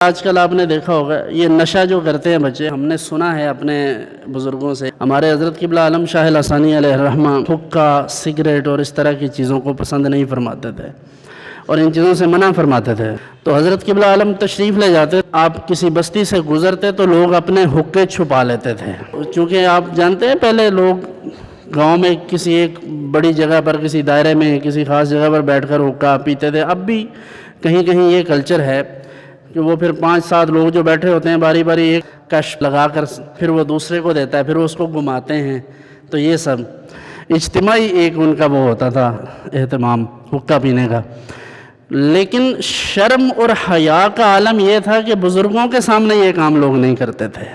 آج کل آپ نے دیکھا ہوگا یہ نشہ جو کرتے ہیں بچے، ہم نے سنا ہے اپنے بزرگوں سے، ہمارے حضرت قبلہ عالم شاہ الحسانی علیہ الرحمہ حقہ، سگریٹ اور اس طرح کی چیزوں کو پسند نہیں فرماتے تھے اور ان چیزوں سے منع فرماتے تھے۔ تو حضرت قبلہ عالم تشریف لے جاتے، آپ کسی بستی سے گزرتے تو لوگ اپنے حقے چھپا لیتے تھے، چونکہ آپ جانتے ہیں پہلے لوگ گاؤں میں کسی ایک بڑی جگہ پر، کسی دائرے میں، کسی خاص جگہ پر بیٹھ کر حقہ پیتے تھے۔ اب بھی کہیں کہیں یہ کلچر ہے کہ وہ پھر 5-7 لوگ جو بیٹھے ہوتے ہیں باری باری ایک کش لگا کر پھر وہ دوسرے کو دیتا ہے، پھر وہ اس کو گھماتے ہیں۔ تو یہ سب اجتماعی ایک ان کا وہ ہوتا تھا اہتمام حقہ پینے کا۔ لیکن شرم اور حیا کا عالم یہ تھا کہ بزرگوں کے سامنے یہ کام لوگ نہیں کرتے تھے۔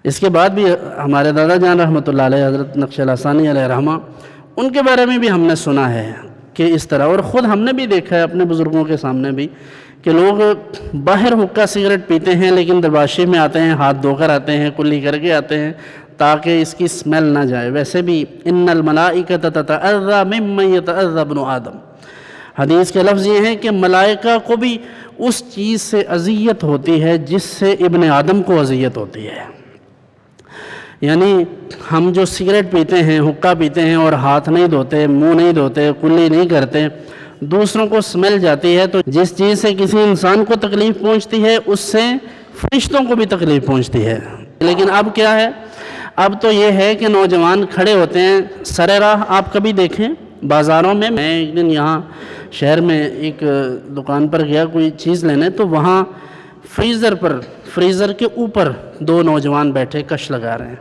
اس کے بعد بھی ہمارے دادا جان رحمۃ اللہ علیہ، حضرت نقش الحسانی علیہ رحمہ، ان کے بارے میں بھی ہم نے سنا ہے کہ اس طرح، اور خود ہم نے بھی دیکھا ہے اپنے بزرگوں کے سامنے بھی، کہ لوگ باہر حقہ سگریٹ پیتے ہیں لیکن درباشی میں آتے ہیں، ہاتھ دھو کر آتے ہیں، کلی کر کے آتے ہیں تاکہ اس کی سمیل نہ جائے۔ ویسے بھی ان الملائکۃ تتأذی ممن یتأذی ابن آدم، حدیث کے لفظ یہ ہیں کہ ملائکہ کو بھی اس چیز سے اذیت ہوتی ہے جس سے ابن آدم کو اذیت ہوتی ہے۔ یعنی ہم جو سگریٹ پیتے ہیں، حقہ پیتے ہیں اور ہاتھ نہیں دھوتے، منہ نہیں دھوتے، کلی نہیں کرتے، دوسروں کو سمیل جاتی ہے، تو جس چیز سے کسی انسان کو تکلیف پہنچتی ہے اس سے فرشتوں کو بھی تکلیف پہنچتی ہے۔ لیکن اب کیا ہے؟ اب تو یہ ہے کہ نوجوان کھڑے ہوتے ہیں سر راہ، آپ کبھی دیکھیں بازاروں میں۔ میں ایک دن یہاں شہر میں ایک دکان پر گیا کوئی چیز لینے، تو وہاں فریزر کے اوپر 2 نوجوان بیٹھے کش لگا رہے ہیں۔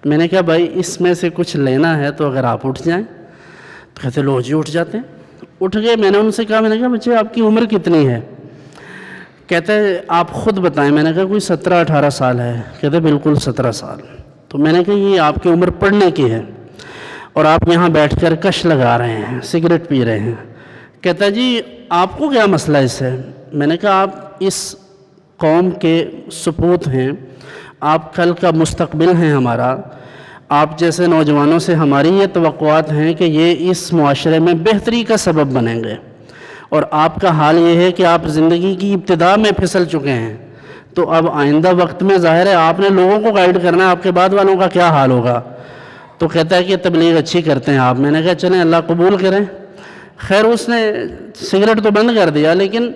میں نے کہا بھائی اس میں سے کچھ لینا ہے تو اگر آپ اٹھ جائیں، تو کہتے لو جی اٹھ جاتے ہیں۔ اٹھ گئے، میں نے ان سے کہا، میں نے کہا بچے آپ کی عمر کتنی ہے؟ کہتے آپ خود بتائیں۔ میں نے کہا کوئی 17-18 سال ہے۔ کہتے بالکل 17 سال۔ تو میں نے کہا یہ آپ کی عمر پڑھنے کی ہے اور آپ یہاں بیٹھ کر کش لگا رہے ہیں، سگریٹ پی رہے ہیں۔ کہتا جی آپ کو کیا مسئلہ اس سے؟ میں نے کہا آپ اس قوم کے سپوت ہیں، آپ کل کا مستقبل ہیں ہمارا، آپ جیسے نوجوانوں سے ہماری یہ توقعات ہیں کہ یہ اس معاشرے میں بہتری کا سبب بنیں گے، اور آپ کا حال یہ ہے کہ آپ زندگی کی ابتدا میں پھسل چکے ہیں، تو اب آئندہ وقت میں ظاہر ہے آپ نے لوگوں کو گائیڈ کرنا ہے، آپ کے بعد والوں کا کیا حال ہوگا۔ تو کہتا ہے کہ تبلیغ اچھی کرتے ہیں آپ۔ میں نے کہا چلیں اللہ قبول کریں۔ خیر اس نے سگریٹ تو بند کر دیا، لیکن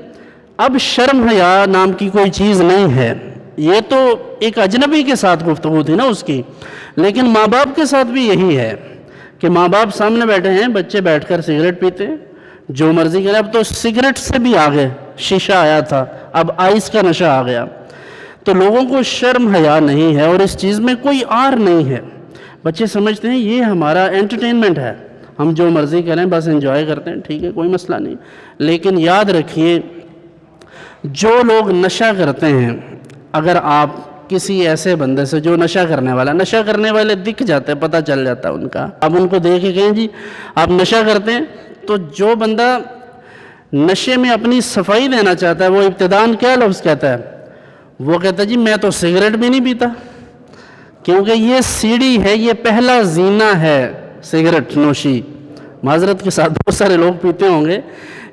اب شرم حیا نام کی کوئی چیز نہیں ہے۔ یہ تو ایک اجنبی کے ساتھ گفتگو تھی نا اس کی، لیکن ماں باپ کے ساتھ بھی یہی ہے کہ ماں باپ سامنے بیٹھے ہیں، بچے بیٹھ کر سگریٹ پیتے ہیں، جو مرضی کریں۔ اب تو سگریٹ سے بھی آگے شیشہ آیا تھا، اب آئس کا نشہ آ گیا۔ تو لوگوں کو شرم حیا نہیں ہے اور اس چیز میں کوئی عار نہیں ہے۔ بچے سمجھتے ہیں یہ ہمارا انٹرٹینمنٹ ہے، ہم جو مرضی کریں بس انجوائے کرتے ہیں، ٹھیک ہے کوئی مسئلہ نہیں۔ لیکن یاد رکھیے جو لوگ نشہ کرتے ہیں، اگر آپ کسی ایسے بندے سے جو نشہ کرنے والے دکھ جاتے ہیں، پتہ چل جاتا ہے ان کا، آپ ان کو دیکھ کے کہیں جی آپ نشہ کرتے ہیں، تو جو بندہ نشے میں اپنی صفائی دینا چاہتا ہے وہ ابتداً کیا لفظ کہتا ہے؟ وہ کہتا ہے جی میں تو سگریٹ بھی نہیں پیتا، کیونکہ یہ سیڑھی ہے، یہ پہلا زینہ ہے سگریٹ نوشی۔ معذرت کے ساتھ بہت سارے لوگ پیتے ہوں گے،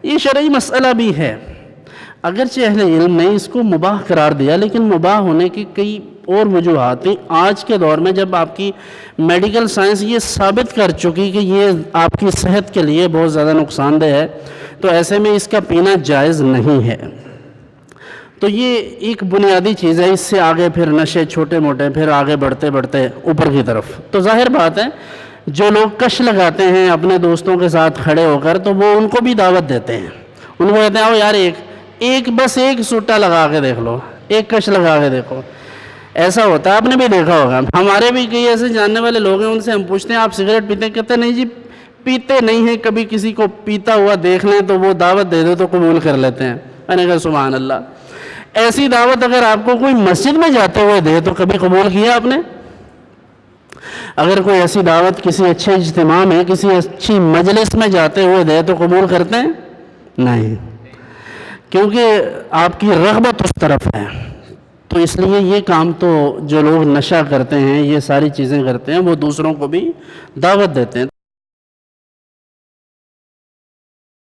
یہ شرعی مسئلہ بھی ہے، اگرچہ اہل علم نے اس کو مباح قرار دیا، لیکن مباح ہونے کی کئی اور وجوہات ہیں۔ آج کے دور میں جب آپ کی میڈیکل سائنس یہ ثابت کر چکی کہ یہ آپ کی صحت کے لیے بہت زیادہ نقصان دہ ہے، تو ایسے میں اس کا پینا جائز نہیں ہے۔ تو یہ ایک بنیادی چیز ہے، اس سے آگے پھر نشے چھوٹے موٹے، پھر آگے بڑھتے بڑھتے اوپر کی طرف۔ تو ظاہر بات ہے جو لوگ کش لگاتے ہیں اپنے دوستوں کے ساتھ کھڑے ہو کر، تو وہ ان کو بھی دعوت دیتے ہیں، ان کو کہتے ہیں آؤ یار بس ایک سوٹا لگا کے دیکھ لو، ایک کش لگا کے دیکھو۔ ایسا ہوتا ہے، آپ نے بھی دیکھا ہوگا، ہمارے بھی کئی ایسے جاننے والے لوگ ہیں، ان سے ہم پوچھتے ہیں آپ سگریٹ پیتے ہیں؟ کہتے ہیں نہیں جی پیتے نہیں ہیں، کبھی کسی کو پیتا ہوا دیکھ لیں تو وہ دعوت دے دو تو قبول کر لیتے ہیں۔ میں نے کہا سبحان اللہ، ایسی دعوت اگر آپ کو کوئی مسجد میں جاتے ہوئے دے تو کبھی قبول کیا آپ نے؟ اگر کوئی ایسی دعوت کسی اچھے اجتماع میں، کسی اچھی مجلس میں جاتے ہوئے دے تو قبول کرتے ہیں؟ نہیں، کیونکہ آپ کی رغبت اس طرف ہے۔ تو اس لیے یہ کام تو جو لوگ نشہ کرتے ہیں، یہ ساری چیزیں کرتے ہیں، وہ دوسروں کو بھی دعوت دیتے ہیں۔